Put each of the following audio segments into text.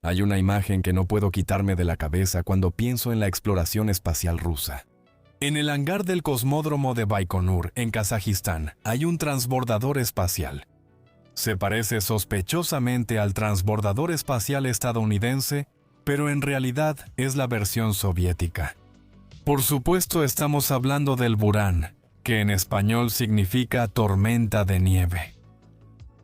Hay una imagen que no puedo quitarme de la cabeza cuando pienso en la exploración espacial rusa. En el hangar del cosmódromo de Baikonur, en Kazajistán, hay un transbordador espacial. Se parece sospechosamente al transbordador espacial estadounidense, pero en realidad es la versión soviética. Por supuesto, estamos hablando del Buran, que en español significa tormenta de nieve.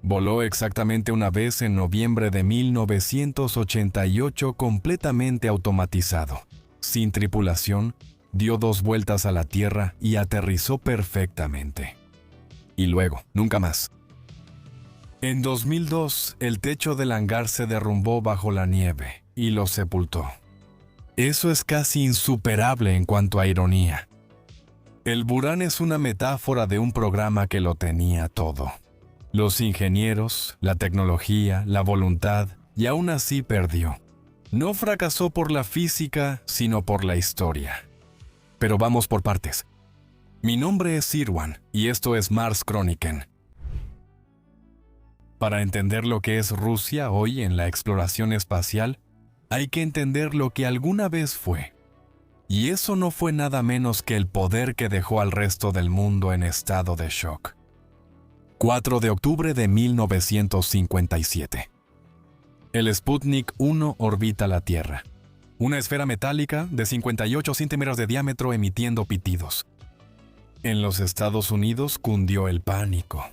Voló exactamente una vez en noviembre de 1988 completamente automatizado, sin tripulación, dio 2 vueltas a la Tierra y aterrizó perfectamente. Y luego, nunca más. En 2002, el techo del hangar se derrumbó bajo la nieve y lo sepultó. Eso es casi insuperable en cuanto a ironía. El Buran es una metáfora de un programa que lo tenía todo. Los ingenieros, la tecnología, la voluntad, y aún así perdió. No fracasó por la física, sino por la historia. Pero vamos por partes. Mi nombre es Irwan, y esto es Mars Chroniken. Para entender lo que es Rusia hoy en la exploración espacial, hay que entender lo que alguna vez fue. Y eso no fue nada menos que el poder que dejó al resto del mundo en estado de shock. 4 de octubre de 1957. El Sputnik 1 orbita la Tierra. Una esfera metálica de 58 centímetros de diámetro emitiendo pitidos. En los Estados Unidos cundió el pánico.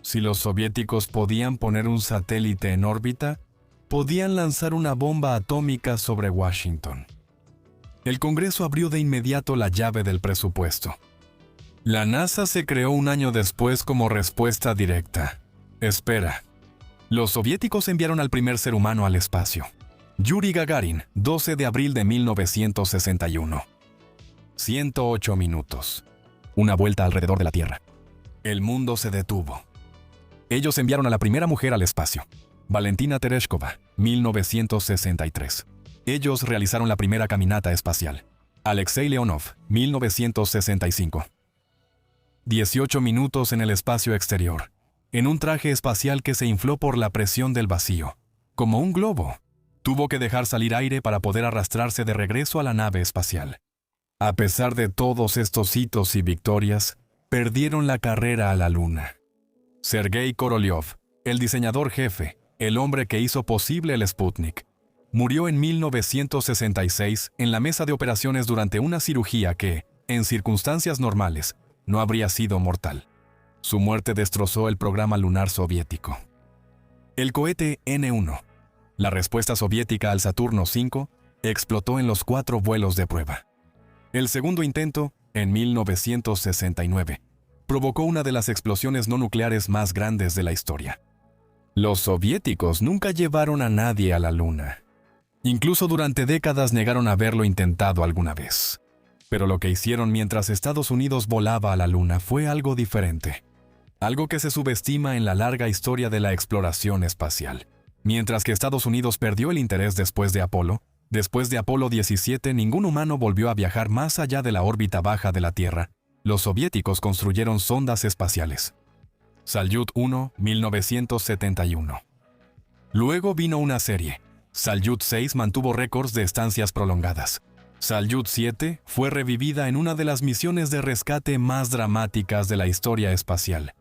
Si los soviéticos podían poner un satélite en órbita, podían lanzar una bomba atómica sobre Washington. El Congreso abrió de inmediato la llave del presupuesto. La NASA se creó un año después como respuesta directa. Espera. Los soviéticos enviaron al primer ser humano al espacio. Yuri Gagarin, 12 de abril de 1961. 108 minutos. Una vuelta alrededor de la Tierra. El mundo se detuvo. Ellos enviaron a la primera mujer al espacio. Valentina Tereshkova, 1963. Ellos realizaron la primera caminata espacial. Alexei Leonov, 1965. 18 minutos en el espacio exterior, en un traje espacial que se infló por la presión del vacío, como un globo. Tuvo que dejar salir aire para poder arrastrarse de regreso a la nave espacial. A pesar de todos estos hitos y victorias, perdieron la carrera a la Luna. Sergei Korolev, el diseñador jefe, el hombre que hizo posible el Sputnik, murió en 1966 en la mesa de operaciones durante una cirugía que, en circunstancias normales, no habría sido mortal. Su muerte destrozó el programa lunar soviético. El cohete N-1, la respuesta soviética al Saturno V, explotó en los 4 vuelos de prueba. El segundo intento, en 1969, provocó una de las explosiones no nucleares más grandes de la historia. Los soviéticos nunca llevaron a nadie a la Luna. Incluso durante décadas negaron haberlo intentado alguna vez. Pero lo que hicieron mientras Estados Unidos volaba a la Luna fue algo diferente. Algo que se subestima en la larga historia de la exploración espacial. Mientras que Estados Unidos perdió el interés después de Apolo 17 ningún humano volvió a viajar más allá de la órbita baja de la Tierra. Los soviéticos construyeron sondas espaciales. Salyut 1, 1971. Luego vino una serie. Salyut 6 mantuvo récords de estancias prolongadas. Salyut 7 fue revivida en una de las misiones de rescate más dramáticas de la historia espacial,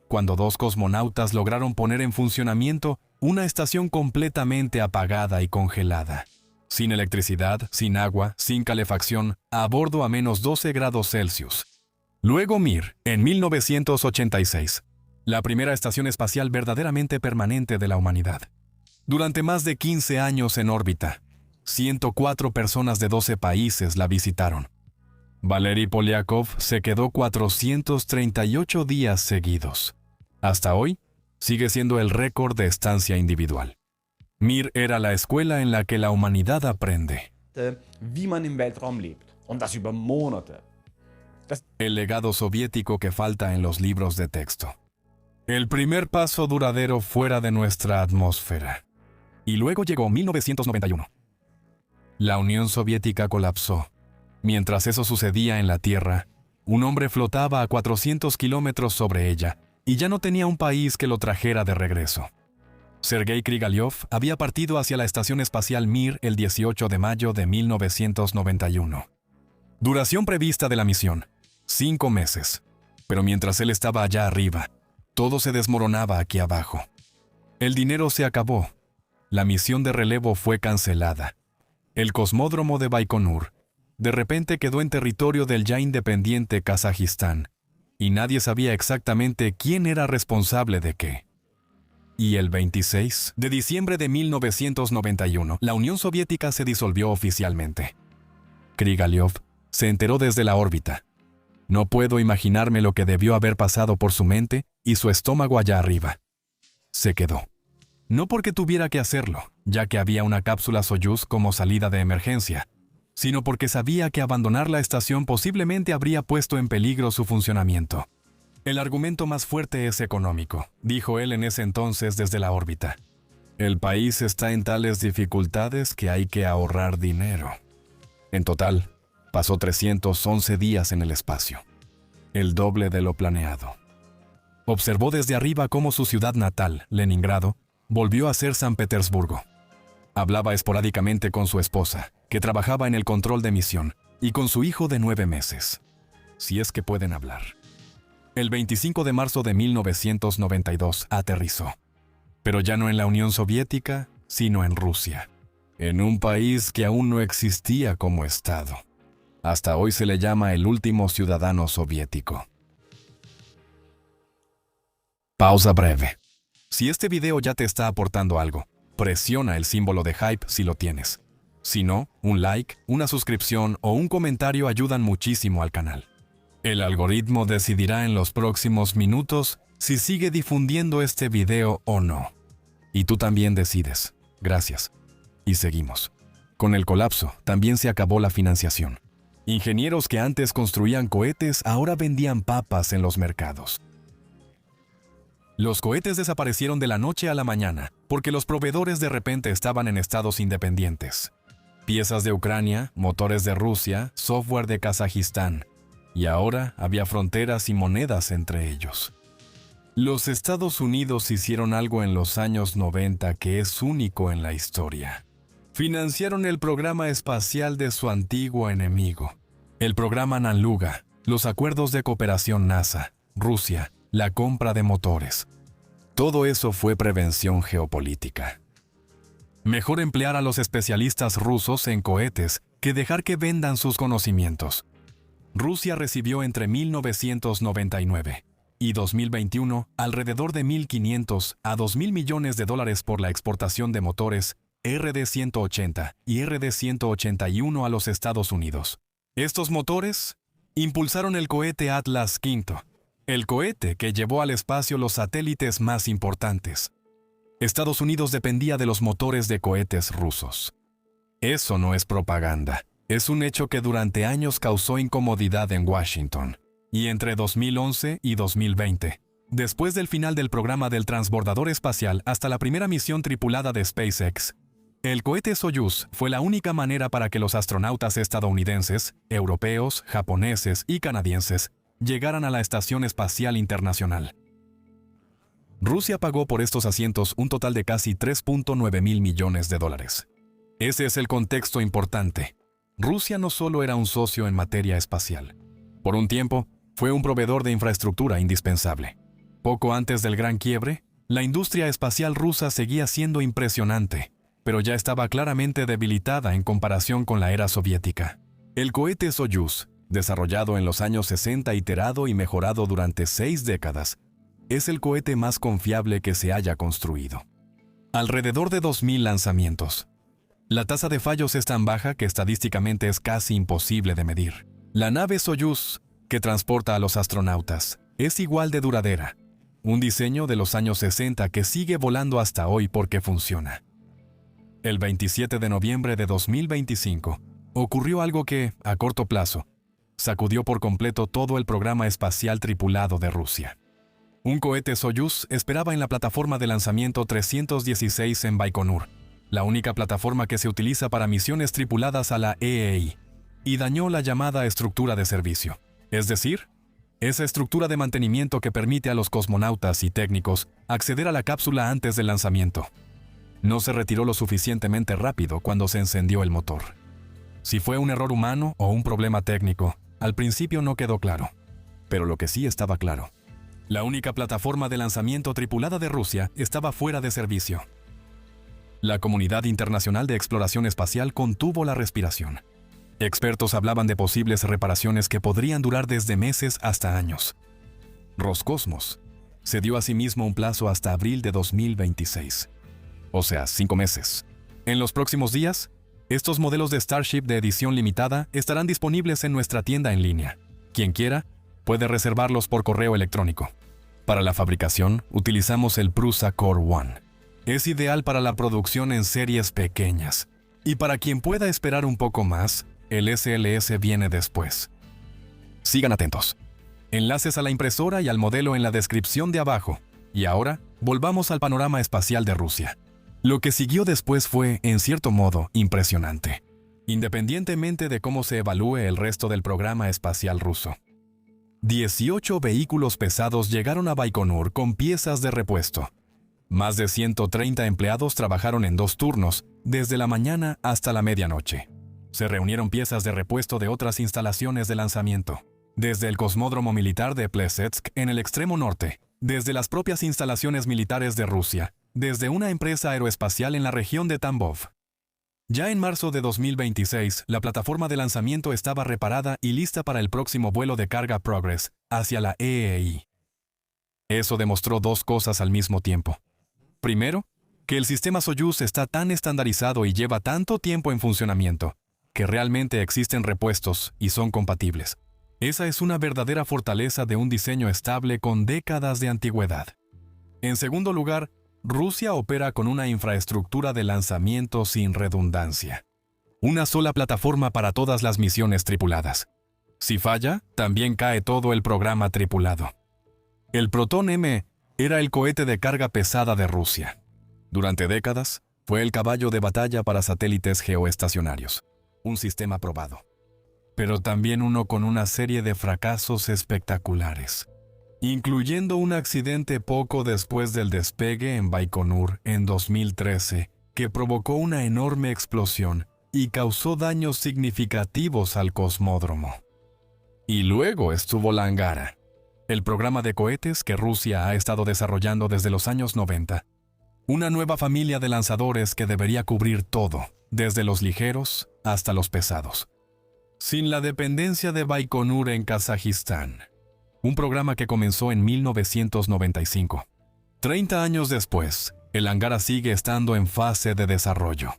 cuando 2 cosmonautas lograron poner en funcionamiento una estación completamente apagada y congelada, sin electricidad, sin agua, sin calefacción, a bordo a menos 12 grados Celsius. Luego Mir, en 1986, la primera estación espacial verdaderamente permanente de la humanidad. Durante más de 15 años en órbita, 104 personas de 12 países la visitaron. Valery Polyakov se quedó 438 días seguidos. Hasta hoy, sigue siendo el récord de estancia individual. Mir era la escuela en la que la humanidad aprende. Wie man im Weltraum lebt. Und das über Monate. El legado soviético que falta en los libros de texto. El primer paso duradero fuera de nuestra atmósfera. Y luego llegó 1991. La Unión Soviética colapsó. Mientras eso sucedía en la Tierra, un hombre flotaba a 400 kilómetros sobre ella y ya no tenía un país que lo trajera de regreso. Sergei Krigaliov había partido hacia la estación espacial Mir el 18 de mayo de 1991. Duración prevista de la misión: 5 meses. Pero mientras él estaba allá arriba, todo se desmoronaba aquí abajo. El dinero se acabó. La misión de relevo fue cancelada. El cosmódromo de Baikonur de repente quedó en territorio del ya independiente Kazajistán, y nadie sabía exactamente quién era responsable de qué. Y el 26 de diciembre de 1991, la Unión Soviética se disolvió oficialmente. Krigaliov se enteró desde la órbita. No puedo imaginarme lo que debió haber pasado por su mente y su estómago allá arriba. Se quedó. No porque tuviera que hacerlo, ya que había una cápsula Soyuz como salida de emergencia, sino porque sabía que abandonar la estación posiblemente habría puesto en peligro su funcionamiento. El argumento más fuerte es económico, dijo él en ese entonces desde la órbita. El país está en tales dificultades que hay que ahorrar dinero. En total, pasó 311 días en el espacio, el doble de lo planeado. Observó desde arriba cómo su ciudad natal, Leningrado, volvió a ser San Petersburgo. Hablaba esporádicamente con su esposa, que trabajaba en el control de misión, y con su hijo de 9 meses. Si es que pueden hablar. El 25 de marzo de 1992 aterrizó. Pero ya no en la Unión Soviética, sino en Rusia. En un país que aún no existía como Estado. Hasta hoy se le llama el último ciudadano soviético. Pausa breve. Si este video ya te está aportando algo, presiona el símbolo de hype si lo tienes. Si no, un like, una suscripción o un comentario ayudan muchísimo al canal. El algoritmo decidirá en los próximos minutos si sigue difundiendo este video o no. Y tú también decides. Gracias. Y seguimos. Con el colapso, también se acabó la financiación. Ingenieros que antes construían cohetes ahora vendían papas en los mercados. Los cohetes desaparecieron de la noche a la mañana, porque los proveedores de repente estaban en estados independientes. Piezas de Ucrania, motores de Rusia, software de Kazajistán. Y ahora había fronteras y monedas entre ellos. Los Estados Unidos hicieron algo en los años 90 que es único en la historia. Financiaron el programa espacial de su antiguo enemigo, el programa Nanluga, los acuerdos de cooperación NASA, Rusia, la compra de motores. Todo eso fue prevención geopolítica. Mejor emplear a los especialistas rusos en cohetes que dejar que vendan sus conocimientos. Rusia recibió entre 1999 y 2021 alrededor de 1.500 a 2.000 millones de dólares por la exportación de motores RD-180 y RD-181 a los Estados Unidos. Estos motores impulsaron el cohete Atlas V, el cohete que llevó al espacio los satélites más importantes. Estados Unidos dependía de los motores de cohetes rusos. Eso no es propaganda, es un hecho que durante años causó incomodidad en Washington. Y entre 2011 y 2020, después del final del programa del transbordador espacial hasta la primera misión tripulada de SpaceX, el cohete Soyuz fue la única manera para que los astronautas estadounidenses, europeos, japoneses y canadienses llegaran a la Estación Espacial Internacional. Rusia pagó por estos asientos un total de casi 3.9 mil millones de dólares. Ese es el contexto importante. Rusia no solo era un socio en materia espacial. Por un tiempo, fue un proveedor de infraestructura indispensable. Poco antes del gran quiebre, la industria espacial rusa seguía siendo impresionante, pero ya estaba claramente debilitada en comparación con la era soviética. El cohete Soyuz, desarrollado en los años 60, iterado y mejorado durante 6 décadas, es el cohete más confiable que se haya construido. Alrededor de 2.000 lanzamientos. La tasa de fallos es tan baja que estadísticamente es casi imposible de medir. La nave Soyuz, que transporta a los astronautas, es igual de duradera. Un diseño de los años 60 que sigue volando hasta hoy porque funciona. El 27 de noviembre de 2025, ocurrió algo que, a corto plazo, sacudió por completo todo el programa espacial tripulado de Rusia. Un cohete Soyuz esperaba en la plataforma de lanzamiento 316 en Baikonur, la única plataforma que se utiliza para misiones tripuladas a la EEI, y dañó la llamada estructura de servicio, es decir, esa estructura de mantenimiento que permite a los cosmonautas y técnicos acceder a la cápsula antes del lanzamiento. No se retiró lo suficientemente rápido cuando se encendió el motor. Si fue un error humano o un problema técnico, al principio no quedó claro. Pero lo que sí estaba claro: la única plataforma de lanzamiento tripulada de Rusia estaba fuera de servicio. La comunidad internacional de exploración espacial contuvo la respiración. Expertos hablaban de posibles reparaciones que podrían durar desde meses hasta años. Roscosmos se dio a sí mismo un plazo hasta abril de 2026. O sea, 5 meses. En los próximos días, estos modelos de Starship de edición limitada estarán disponibles en nuestra tienda en línea. Quien quiera, puede reservarlos por correo electrónico. Para la fabricación, utilizamos el Prusa Core One. Es ideal para la producción en series pequeñas. Y para quien pueda esperar un poco más, el SLS viene después. Sigan atentos. Enlaces a la impresora y al modelo en la descripción de abajo. Y ahora, volvamos al panorama espacial de Rusia. Lo que siguió después fue, en cierto modo, impresionante, independientemente de cómo se evalúe el resto del programa espacial ruso. 18 vehículos pesados llegaron a Baikonur con piezas de repuesto. Más de 130 empleados trabajaron en 2 turnos, desde la mañana hasta la medianoche. Se reunieron piezas de repuesto de otras instalaciones de lanzamiento, desde el cosmódromo militar de Plesetsk en el extremo norte, desde las propias instalaciones militares de Rusia, desde una empresa aeroespacial en la región de Tambov. Ya en marzo de 2026, la plataforma de lanzamiento estaba reparada y lista para el próximo vuelo de carga Progress hacia la EEI. Eso demostró 2 cosas al mismo tiempo. Primero, que el sistema Soyuz está tan estandarizado y lleva tanto tiempo en funcionamiento, que realmente existen repuestos y son compatibles. Esa es una verdadera fortaleza de un diseño estable con décadas de antigüedad. En segundo lugar, Rusia opera con una infraestructura de lanzamiento sin redundancia. Una sola plataforma para todas las misiones tripuladas. Si falla, también cae todo el programa tripulado. El Proton M era el cohete de carga pesada de Rusia. Durante décadas, fue el caballo de batalla para satélites geoestacionarios. Un sistema probado. Pero también uno con una serie de fracasos espectaculares, incluyendo un accidente poco después del despegue en Baikonur en 2013, que provocó una enorme explosión y causó daños significativos al cosmódromo. Y luego estuvo la Angara, el programa de cohetes que Rusia ha estado desarrollando desde los años 90. Una nueva familia de lanzadores que debería cubrir todo, desde los ligeros hasta los pesados. Sin la dependencia de Baikonur en Kazajistán. Un programa que comenzó en 1995. 30 años después, el Angara sigue estando en fase de desarrollo.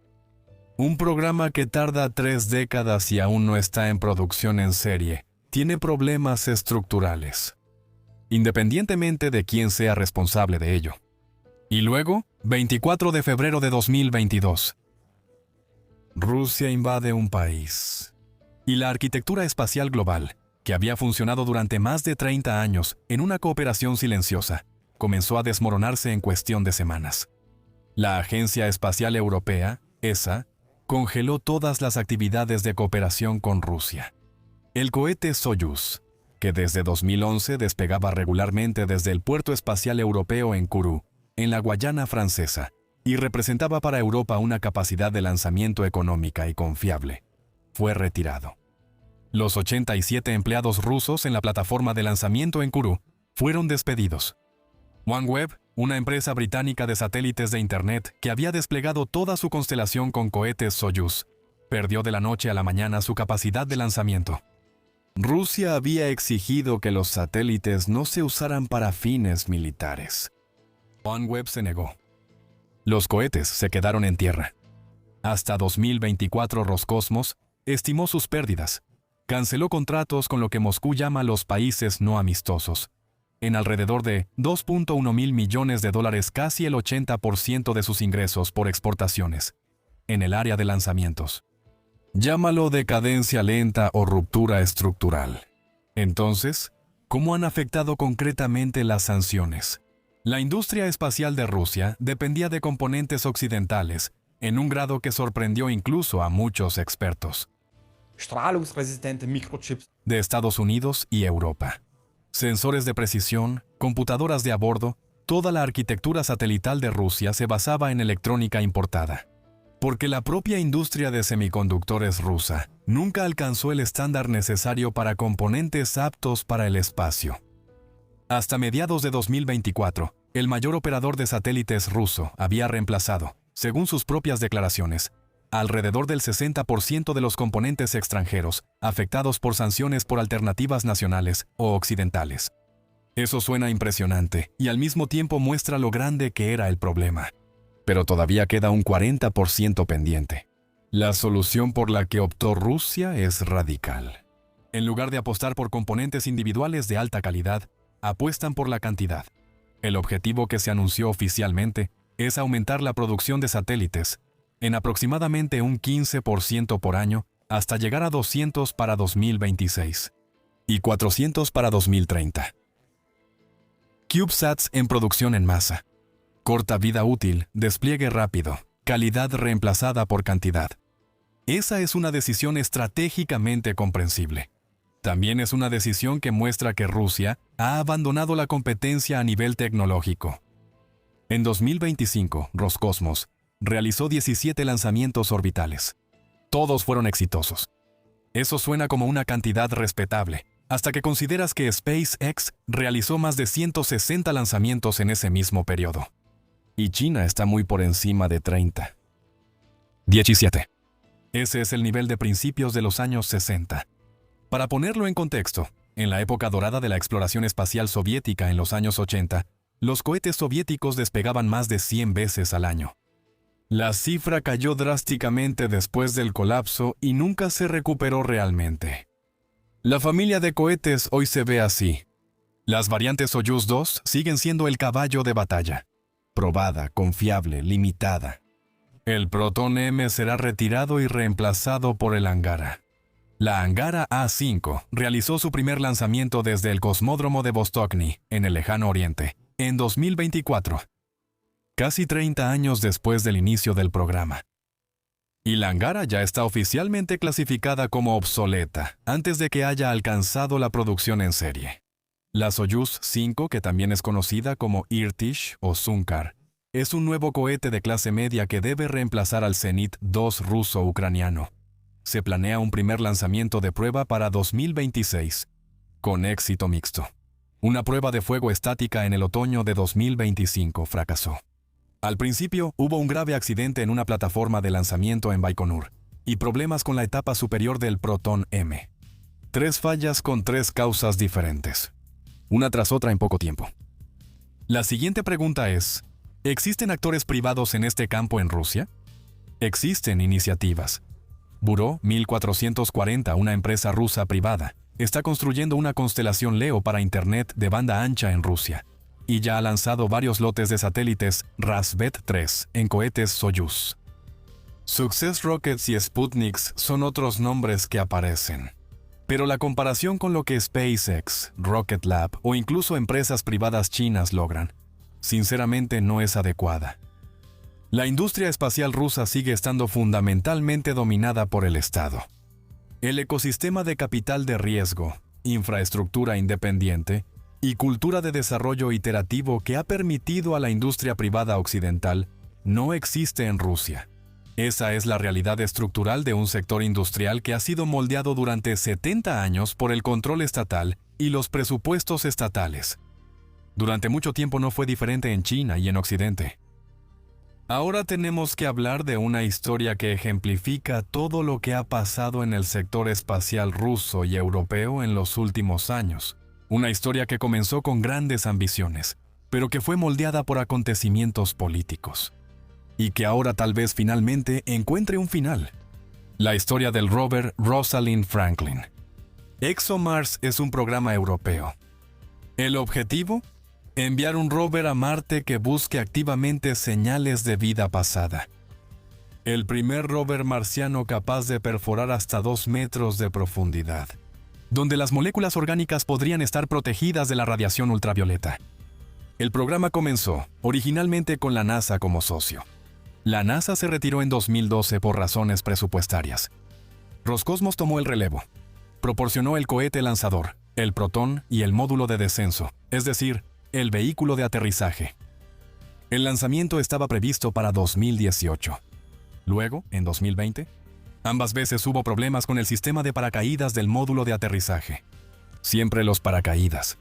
Un programa que tarda 3 décadas y aún no está en producción en serie, tiene problemas estructurales, independientemente de quién sea responsable de ello. Y luego, 24 de febrero de 2022. Rusia invade un país. Y la arquitectura espacial global, que había funcionado durante más de 30 años en una cooperación silenciosa, comenzó a desmoronarse en cuestión de semanas. La Agencia Espacial Europea, ESA, congeló todas las actividades de cooperación con Rusia. El cohete Soyuz, que desde 2011 despegaba regularmente desde el Puerto Espacial Europeo en Kourou, en la Guayana Francesa, y representaba para Europa una capacidad de lanzamiento económica y confiable, fue retirado. Los 87 empleados rusos en la plataforma de lanzamiento en Kourou fueron despedidos. OneWeb, una empresa británica de satélites de Internet que había desplegado toda su constelación con cohetes Soyuz, perdió de la noche a la mañana su capacidad de lanzamiento. Rusia había exigido que los satélites no se usaran para fines militares. OneWeb se negó. Los cohetes se quedaron en tierra. Hasta 2024 Roscosmos estimó sus pérdidas. Canceló contratos con lo que Moscú llama los países no amistosos, en alrededor de $2.1 mil millones, casi el 80% de sus ingresos por exportaciones, en el área de lanzamientos. Llámalo decadencia lenta o ruptura estructural. Entonces, ¿cómo han afectado concretamente las sanciones? La industria espacial de Rusia dependía de componentes occidentales, en un grado que sorprendió incluso a muchos expertos. Strahlungsresistente Mikrochips. De Estados Unidos y Europa. Sensores de precisión, computadoras de a bordo, toda la arquitectura satelital de Rusia se basaba en electrónica importada. Porque la propia industria de semiconductores rusa nunca alcanzó el estándar necesario para componentes aptos para el espacio. Hasta mediados de 2024, el mayor operador de satélites ruso había reemplazado, según sus propias declaraciones, alrededor del 60% de los componentes extranjeros afectados por sanciones por alternativas nacionales o occidentales. Eso suena impresionante y al mismo tiempo muestra lo grande que era el problema. Pero todavía queda un 40% pendiente. La solución por la que optó Rusia es radical. En lugar de apostar por componentes individuales de alta calidad, apuestan por la cantidad. El objetivo que se anunció oficialmente es aumentar la producción de satélites en aproximadamente un 15% por año hasta llegar a 200 para 2026 y 400 para 2030. CubeSats en producción en masa. Corta vida útil, despliegue rápido, calidad reemplazada por cantidad. Esa es una decisión estratégicamente comprensible. También es una decisión que muestra que Rusia ha abandonado la competencia a nivel tecnológico. En 2025, Roscosmos realizó 17 lanzamientos orbitales. Todos fueron exitosos. Eso suena como una cantidad respetable, hasta que consideras que SpaceX realizó más de 160 lanzamientos en ese mismo periodo. Y China está muy por encima de 30. 17. Ese es el nivel de principios de los años 60. Para ponerlo en contexto, en la época dorada de la exploración espacial soviética en los años 80, los cohetes soviéticos despegaban más de 100 veces al año. La cifra cayó drásticamente después del colapso y nunca se recuperó realmente. La familia de cohetes hoy se ve así. Las variantes Soyuz 2 siguen siendo el caballo de batalla. Probada, confiable, limitada. El Proton M será retirado y reemplazado por el Angara. La Angara A5 realizó su primer lanzamiento desde el cosmódromo de Vostochny, en el lejano oriente, en 2024. Casi 30 años después del inicio del programa. Y la Angara ya está oficialmente clasificada como obsoleta, antes de que haya alcanzado la producción en serie. La Soyuz 5, que también es conocida como Irtish o Sunkar, es un nuevo cohete de clase media que debe reemplazar al Zenit 2 ruso-ucraniano. Se planea un primer lanzamiento de prueba para 2026, con éxito mixto. Una prueba de fuego estática en el otoño de 2025 fracasó. Al principio, hubo un grave accidente en una plataforma de lanzamiento en Baikonur y problemas con la etapa superior del Proton M. 3 fallas con 3 causas diferentes, una tras otra en poco tiempo. La siguiente pregunta es, ¿existen actores privados en este campo en Rusia? Existen iniciativas. Buró 1440, una empresa rusa privada, está construyendo una constelación LEO para Internet de banda ancha en Rusia. Y ya ha lanzado varios lotes de satélites Rassvet-3 en cohetes Soyuz. Success Rockets y Sputniks son otros nombres que aparecen. Pero la comparación con lo que SpaceX, Rocket Lab o incluso empresas privadas chinas logran, sinceramente no es adecuada. La industria espacial rusa sigue estando fundamentalmente dominada por el Estado. El ecosistema de capital de riesgo, infraestructura independiente, y cultura de desarrollo iterativo que ha permitido a la industria privada occidental no existe en Rusia. Esa es la realidad estructural de un sector industrial que ha sido moldeado durante 70 años por el control estatal y los presupuestos estatales. Durante mucho tiempo no fue diferente en China y en Occidente. Ahora tenemos que hablar de una historia que ejemplifica todo lo que ha pasado en el sector espacial ruso y europeo en los últimos años. Una historia que comenzó con grandes ambiciones, pero que fue moldeada por acontecimientos políticos. Y que ahora tal vez finalmente encuentre un final. La historia del rover Rosalind Franklin. ExoMars es un programa europeo. ¿El objetivo? Enviar un rover a Marte que busque activamente señales de vida pasada. El primer rover marciano capaz de perforar hasta 2 metros de profundidad, donde las moléculas orgánicas podrían estar protegidas de la radiación ultravioleta. El programa comenzó, originalmente con la NASA como socio. La NASA se retiró en 2012 por razones presupuestarias. Roscosmos tomó el relevo. Proporcionó el cohete lanzador, el Protón y el módulo de descenso, es decir, el vehículo de aterrizaje. El lanzamiento estaba previsto para 2018. Luego, en 2020, ambas veces hubo problemas con el sistema de paracaídas del módulo de aterrizaje. Siempre los paracaídas.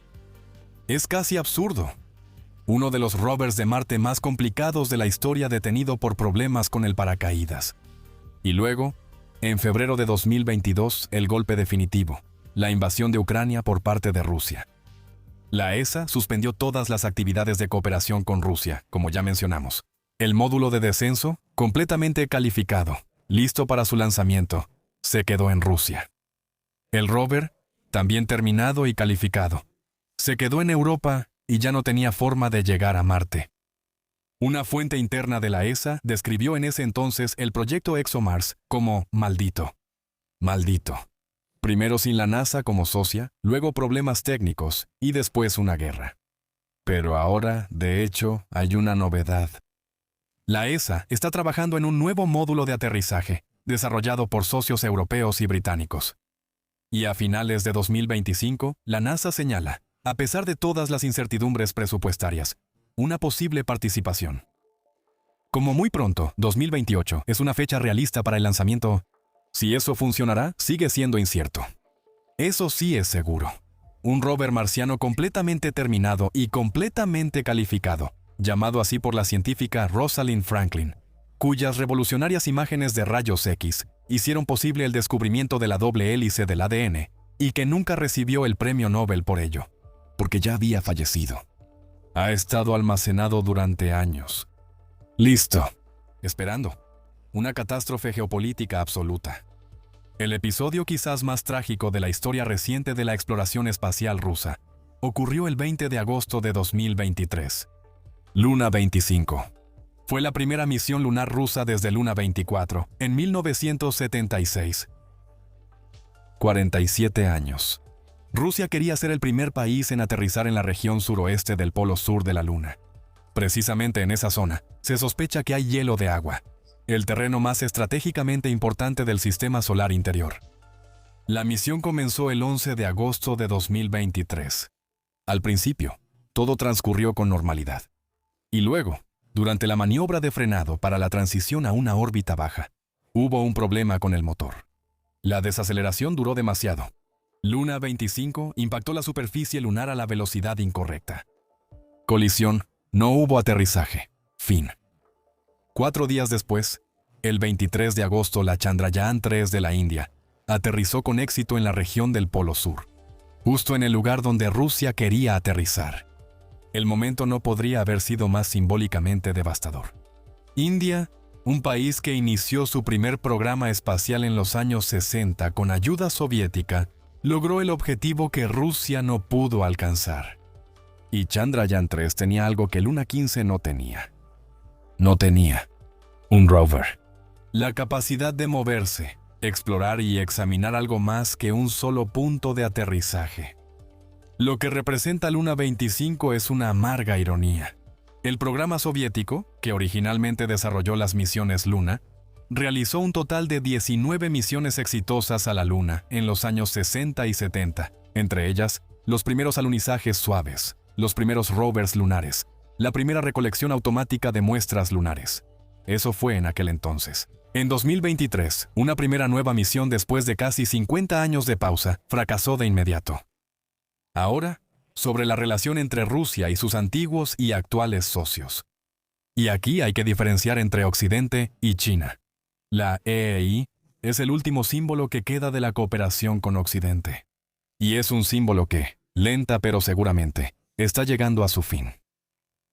Es casi absurdo. Uno de los rovers de Marte más complicados de la historia detenido por problemas con el paracaídas. Y luego, en febrero de 2022, el golpe definitivo, la invasión de Ucrania por parte de Rusia. La ESA suspendió todas las actividades de cooperación con Rusia, como ya mencionamos. El módulo de descenso, completamente calificado, listo para su lanzamiento, se quedó en Rusia. El rover, también terminado y calificado, se quedó en Europa y ya no tenía forma de llegar a Marte. Una fuente interna de la ESA describió en ese entonces el proyecto ExoMars como maldito. Maldito. Primero sin la NASA como socia, luego problemas técnicos y después una guerra. Pero ahora, de hecho, hay una novedad. La ESA está trabajando en un nuevo módulo de aterrizaje, desarrollado por socios europeos y británicos. Y a finales de 2025, la NASA señala, a pesar de todas las incertidumbres presupuestarias, una posible participación. Como muy pronto, 2028, es una fecha realista para el lanzamiento. Si eso funcionará, sigue siendo incierto. Eso sí es seguro. Un rover marciano completamente terminado y completamente calificado, llamado así por la científica Rosalind Franklin, cuyas revolucionarias imágenes de rayos X hicieron posible el descubrimiento de la doble hélice del ADN y que nunca recibió el premio Nobel por ello, porque ya había fallecido. Ha estado almacenado durante años. Listo. Esperando. Una catástrofe geopolítica absoluta. El episodio quizás más trágico de la historia reciente de la exploración espacial rusa ocurrió el 20 de agosto de 2023. Luna 25. Fue la primera misión lunar rusa desde Luna 24, en 1976. 47 años. Rusia quería ser el primer país en aterrizar en la región suroeste del polo sur de la Luna. Precisamente en esa zona, se sospecha que hay hielo de agua, el terreno más estratégicamente importante del sistema solar interior. La misión comenzó el 11 de agosto de 2023. Al principio, todo transcurrió con normalidad. Y luego, durante la maniobra de frenado para la transición a una órbita baja, hubo un problema con el motor. La desaceleración duró demasiado. Luna 25 impactó la superficie lunar a la velocidad incorrecta. Colisión, no hubo aterrizaje. Fin. 4 días después, el 23 de agosto, la Chandrayaan-3 de la India aterrizó con éxito en la región del Polo Sur, justo en el lugar donde Rusia quería aterrizar. El momento no podría haber sido más simbólicamente devastador. India, un país que inició su primer programa espacial en los años 60 con ayuda soviética, logró el objetivo que Rusia no pudo alcanzar. Y Chandrayaan-3 tenía algo que Luna 15 no tenía. No tenía un rover. La capacidad de moverse, explorar y examinar algo más que un solo punto de aterrizaje. Lo que representa Luna 25 es una amarga ironía. El programa soviético, que originalmente desarrolló las misiones Luna, realizó un total de 19 misiones exitosas a la Luna en los años 60 y 70, entre ellas, los primeros alunizajes suaves, los primeros rovers lunares, la primera recolección automática de muestras lunares. Eso fue en aquel entonces. En 2023, una primera nueva misión después de casi 50 años de pausa, fracasó de inmediato. Ahora, sobre la relación entre Rusia y sus antiguos y actuales socios. Y aquí hay que diferenciar entre Occidente y China. La EEI es el último símbolo que queda de la cooperación con Occidente. Y es un símbolo que, lenta pero seguramente, está llegando a su fin.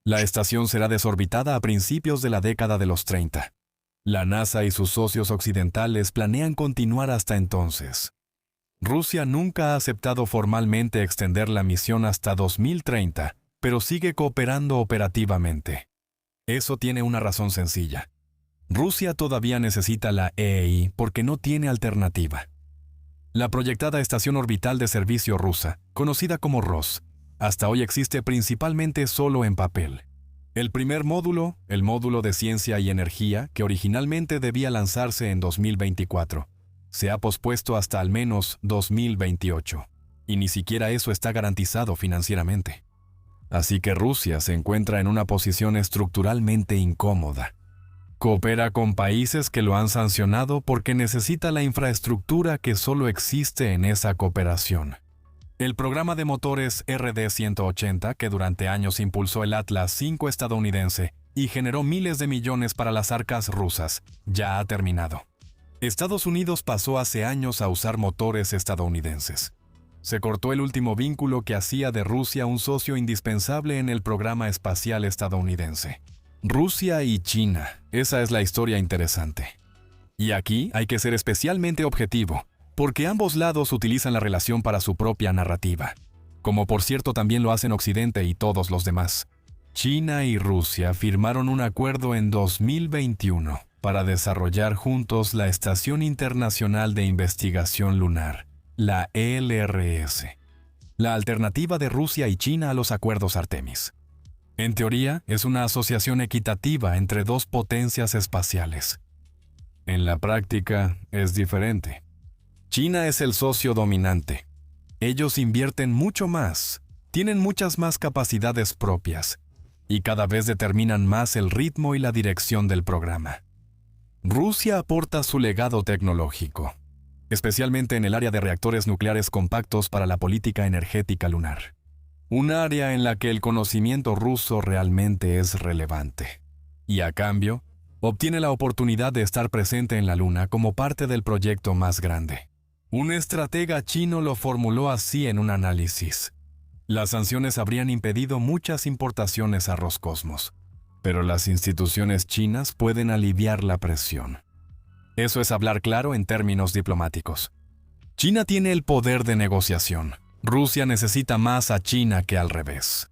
La estación será desorbitada a principios de la década de los 30. La NASA y sus socios occidentales planean continuar hasta entonces. Rusia nunca ha aceptado formalmente extender la misión hasta 2030, pero sigue cooperando operativamente. Eso tiene una razón sencilla. Rusia todavía necesita la EEI porque no tiene alternativa. La proyectada estación orbital de servicio rusa, conocida como ROS, hasta hoy existe principalmente solo en papel. El primer módulo, el módulo de ciencia y energía, que originalmente debía lanzarse en 2024, se ha pospuesto hasta al menos 2028. y ni siquiera eso está garantizado financieramente. Así que Rusia se encuentra en una posición estructuralmente incómoda. Coopera con países que lo han sancionado porque necesita la infraestructura que solo existe en esa cooperación. El programa de motores RD-180, que durante años impulsó el Atlas V estadounidense y generó miles de millones para las arcas rusas, ya ha terminado. Estados Unidos pasó hace años a usar motores estadounidenses. Se cortó el último vínculo que hacía de Rusia un socio indispensable en el programa espacial estadounidense. Rusia y China, esa es la historia interesante. Y aquí hay que ser especialmente objetivo, porque ambos lados utilizan la relación para su propia narrativa, como por cierto también lo hacen Occidente y todos los demás. China y Rusia firmaron un acuerdo en 2021 para desarrollar juntos la Estación Internacional de Investigación Lunar, la LRS, la alternativa de Rusia y China a los acuerdos Artemis. En teoría, es una asociación equitativa entre dos potencias espaciales. En la práctica, es diferente. China es el socio dominante. Ellos invierten mucho más, tienen muchas más capacidades propias, y cada vez determinan más el ritmo y la dirección del programa. Rusia aporta su legado tecnológico, especialmente en el área de reactores nucleares compactos para la política energética lunar. Un área en la que el conocimiento ruso realmente es relevante. Y a cambio, obtiene la oportunidad de estar presente en la Luna como parte del proyecto más grande. Un estratega chino lo formuló así en un análisis. Las sanciones habrían impedido muchas importaciones a Roscosmos, pero las instituciones chinas pueden aliviar la presión. Eso es hablar claro en términos diplomáticos. China tiene el poder de negociación. Rusia necesita más a China que al revés.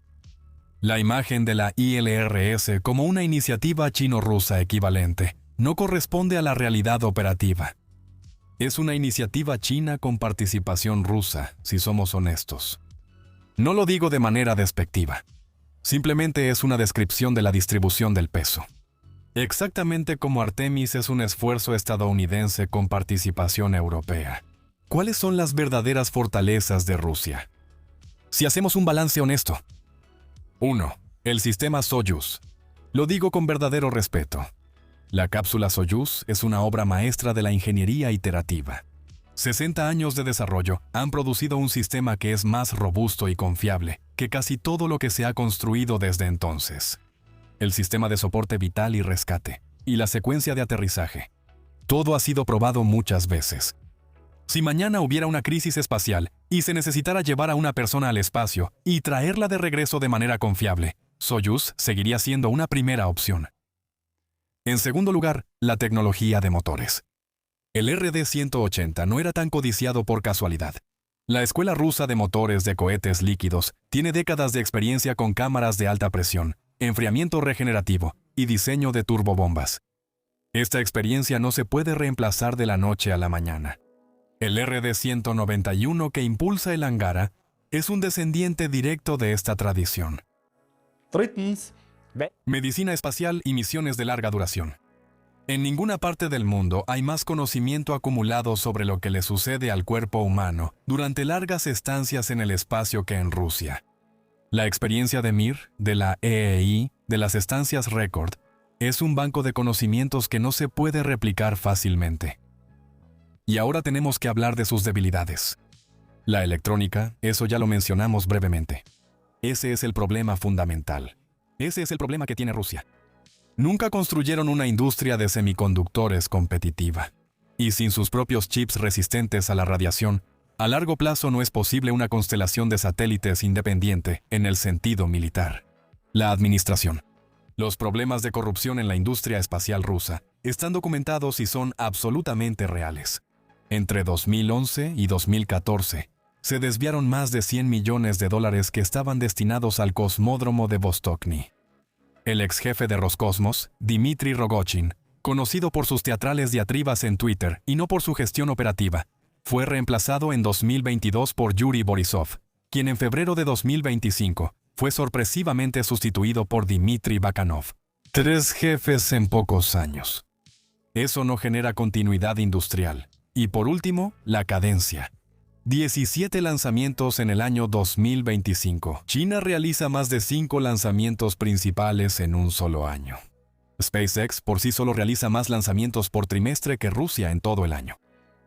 La imagen de la ILRS como una iniciativa chino-rusa equivalente no corresponde a la realidad operativa. Es una iniciativa china con participación rusa, si somos honestos. No lo digo de manera despectiva. Simplemente es una descripción de la distribución del peso. Exactamente como Artemis es un esfuerzo estadounidense con participación europea. ¿Cuáles son las verdaderas fortalezas de Rusia? Si hacemos un balance honesto. 1. El sistema Soyuz. Lo digo con verdadero respeto. La cápsula Soyuz es una obra maestra de la ingeniería iterativa. 60 años de desarrollo han producido un sistema que es más robusto y confiable que casi todo lo que se ha construido desde entonces. El sistema de soporte vital y rescate, y la secuencia de aterrizaje. Todo ha sido probado muchas veces. Si mañana hubiera una crisis espacial y se necesitara llevar a una persona al espacio y traerla de regreso de manera confiable, Soyuz seguiría siendo una primera opción. En segundo lugar, la tecnología de motores. El RD-180 no era tan codiciado por casualidad. La Escuela Rusa de Motores de Cohetes Líquidos tiene décadas de experiencia con cámaras de alta presión, enfriamiento regenerativo y diseño de turbobombas. Esta experiencia no se puede reemplazar de la noche a la mañana. El RD-191 que impulsa el Angara es un descendiente directo de esta tradición. Drittens, Medicina espacial y misiones de larga duración. En ninguna parte del mundo hay más conocimiento acumulado sobre lo que le sucede al cuerpo humano durante largas estancias en el espacio que en Rusia. La experiencia de Mir, de la EEI, de las estancias récord, es un banco de conocimientos que no se puede replicar fácilmente. Y ahora tenemos que hablar de sus debilidades. La electrónica, eso ya lo mencionamos brevemente. Ese es el problema fundamental. Ese es el problema que tiene Rusia. Nunca construyeron una industria de semiconductores competitiva. Y sin sus propios chips resistentes a la radiación, a largo plazo no es posible una constelación de satélites independiente en el sentido militar. La administración. Los problemas de corrupción en la industria espacial rusa están documentados y son absolutamente reales. Entre 2011 y 2014, se desviaron más de $100 millones que estaban destinados al cosmódromo de Vostochny. El ex jefe de Roscosmos, Dmitry Rogochin, conocido por sus teatrales diatribas en Twitter y no por su gestión operativa, fue reemplazado en 2022 por Yuri Borisov, quien en febrero de 2025 fue sorpresivamente sustituido por Dmitry Bakanov. 3 jefes en pocos años. Eso no genera continuidad industrial. Y por último, la cadencia. 17 lanzamientos en el año 2025. China realiza más de 5 lanzamientos principales en un solo año. SpaceX por sí solo realiza más lanzamientos por trimestre que Rusia en todo el año.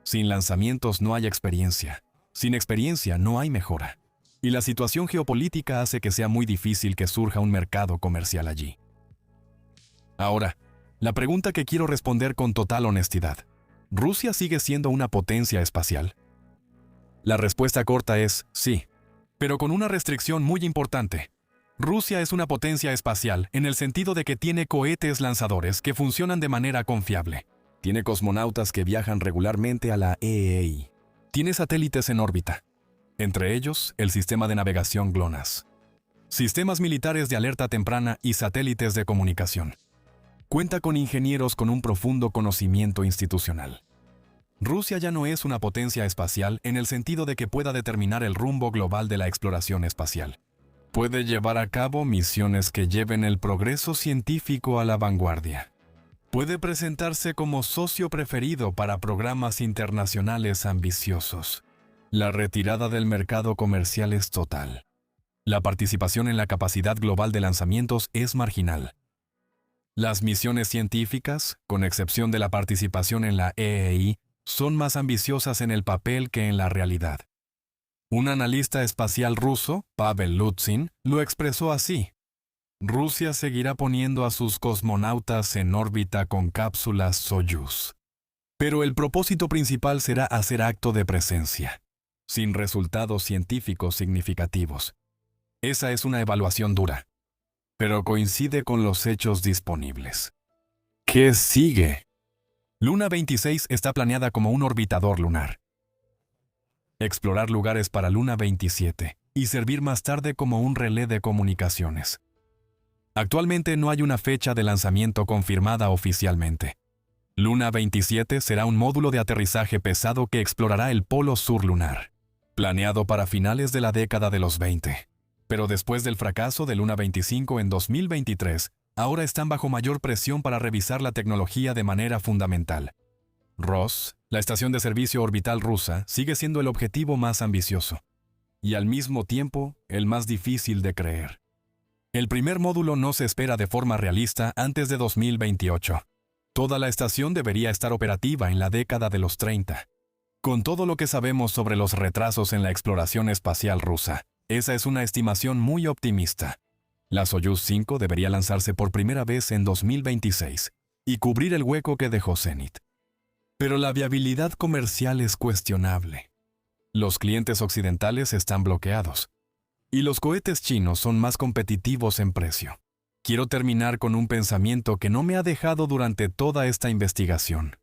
Sin lanzamientos no hay experiencia. Sin experiencia no hay mejora. Y la situación geopolítica hace que sea muy difícil que surja un mercado comercial allí. Ahora, la pregunta que quiero responder con total honestidad: ¿Rusia sigue siendo una potencia espacial? La respuesta corta es sí, pero con una restricción muy importante. Rusia es una potencia espacial en el sentido de que tiene cohetes lanzadores que funcionan de manera confiable. Tiene cosmonautas que viajan regularmente a la EEI. Tiene satélites en órbita, entre ellos el sistema de navegación GLONASS, sistemas militares de alerta temprana y satélites de comunicación. Cuenta con ingenieros con un profundo conocimiento institucional. Rusia ya no es una potencia espacial en el sentido de que pueda determinar el rumbo global de la exploración espacial. Puede llevar a cabo misiones que lleven el progreso científico a la vanguardia. Puede presentarse como socio preferido para programas internacionales ambiciosos. La retirada del mercado comercial es total. La participación en la capacidad global de lanzamientos es marginal. Las misiones científicas, con excepción de la participación en la EEI, son más ambiciosas en el papel que en la realidad. Un analista espacial ruso, Pavel Lutzin, lo expresó así: Rusia seguirá poniendo a sus cosmonautas en órbita con cápsulas Soyuz. Pero el propósito principal será hacer acto de presencia, sin resultados científicos significativos. Esa es una evaluación dura, pero coincide con los hechos disponibles. ¿Qué sigue? Luna 26 está planeada como un orbitador lunar. Explorar lugares para Luna 27 y servir más tarde como un relé de comunicaciones. Actualmente no hay una fecha de lanzamiento confirmada oficialmente. Luna 27 será un módulo de aterrizaje pesado que explorará el polo sur lunar, planeado para finales de la década de los 20. Pero después del fracaso de Luna 25 en 2023, ahora están bajo mayor presión para revisar la tecnología de manera fundamental. Ross, la estación de servicio orbital rusa, sigue siendo el objetivo más ambicioso y al mismo tiempo el más difícil de creer. El primer módulo no se espera de forma realista antes de 2028. Toda la estación debería estar operativa en la década de los 30. Con todo lo que sabemos sobre los retrasos en la exploración espacial rusa, esa es una estimación muy optimista. La Soyuz 5 debería lanzarse por primera vez en 2026 y cubrir el hueco que dejó Zenit. Pero la viabilidad comercial es cuestionable. Los clientes occidentales están bloqueados y los cohetes chinos son más competitivos en precio. Quiero terminar con un pensamiento que no me ha dejado durante toda esta investigación.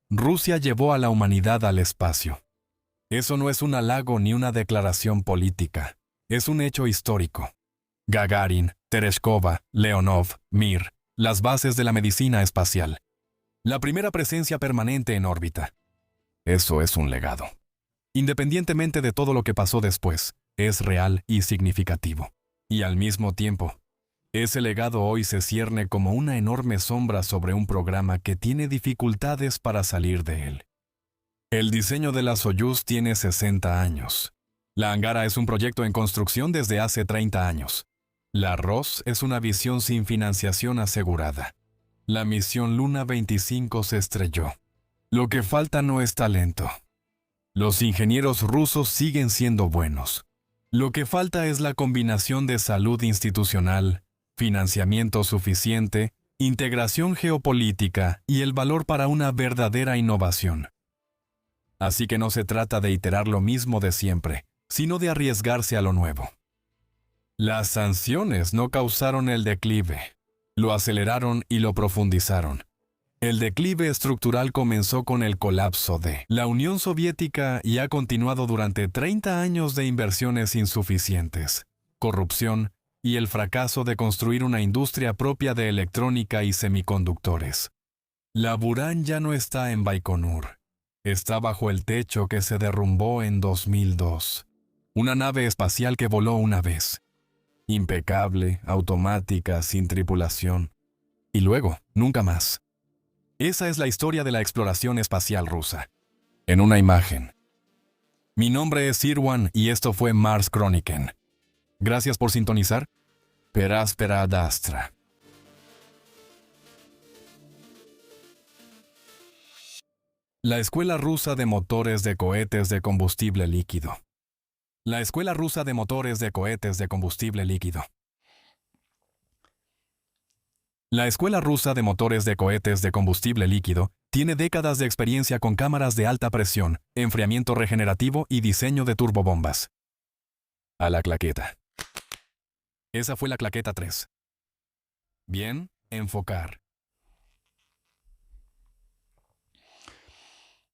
Rusia llevó a la humanidad al espacio. Eso no es un halago ni una declaración política, es un hecho histórico. Gagarin, Tereshkova, Leonov, Mir, las bases de la medicina espacial. La primera presencia permanente en órbita. Eso es un legado. Independientemente de todo lo que pasó después, es real y significativo. Y al mismo tiempo, ese legado hoy se cierne como una enorme sombra sobre un programa que tiene dificultades para salir de él. El diseño de la Soyuz tiene 60 años. La Angara es un proyecto en construcción desde hace 30 años. La Ross es una visión sin financiación asegurada. La misión Luna 25 se estrelló. Lo que falta no es talento. Los ingenieros rusos siguen siendo buenos. Lo que falta es la combinación de salud institucional, financiamiento suficiente, integración geopolítica y el valor para una verdadera innovación. Así que no se trata de iterar lo mismo de siempre, sino de arriesgarse a lo nuevo. Las sanciones no causaron el declive, lo aceleraron y lo profundizaron. El declive estructural comenzó con el colapso de la Unión Soviética y ha continuado durante 30 años de inversiones insuficientes, corrupción y el fracaso de construir una industria propia de electrónica y semiconductores. La Buran ya no está en Baikonur. Está bajo el techo que se derrumbó en 2002. Una nave espacial que voló una vez. Impecable, automática, sin tripulación. Y luego, nunca más. Esa es la historia de la exploración espacial rusa. En una imagen. Mi nombre es Irwan y esto fue Mars Chroniken. Gracias por sintonizar. Peráspera ad astra. La Escuela Rusa de Motores de Cohetes de Combustible Líquido. La Escuela Rusa de Motores de Cohetes de Combustible Líquido. La Escuela Rusa de Motores de Cohetes de Combustible Líquido tiene décadas de experiencia con cámaras de alta presión, enfriamiento regenerativo y diseño de turbobombas. A la claqueta. Esa fue la claqueta 3. Bien, enfocar.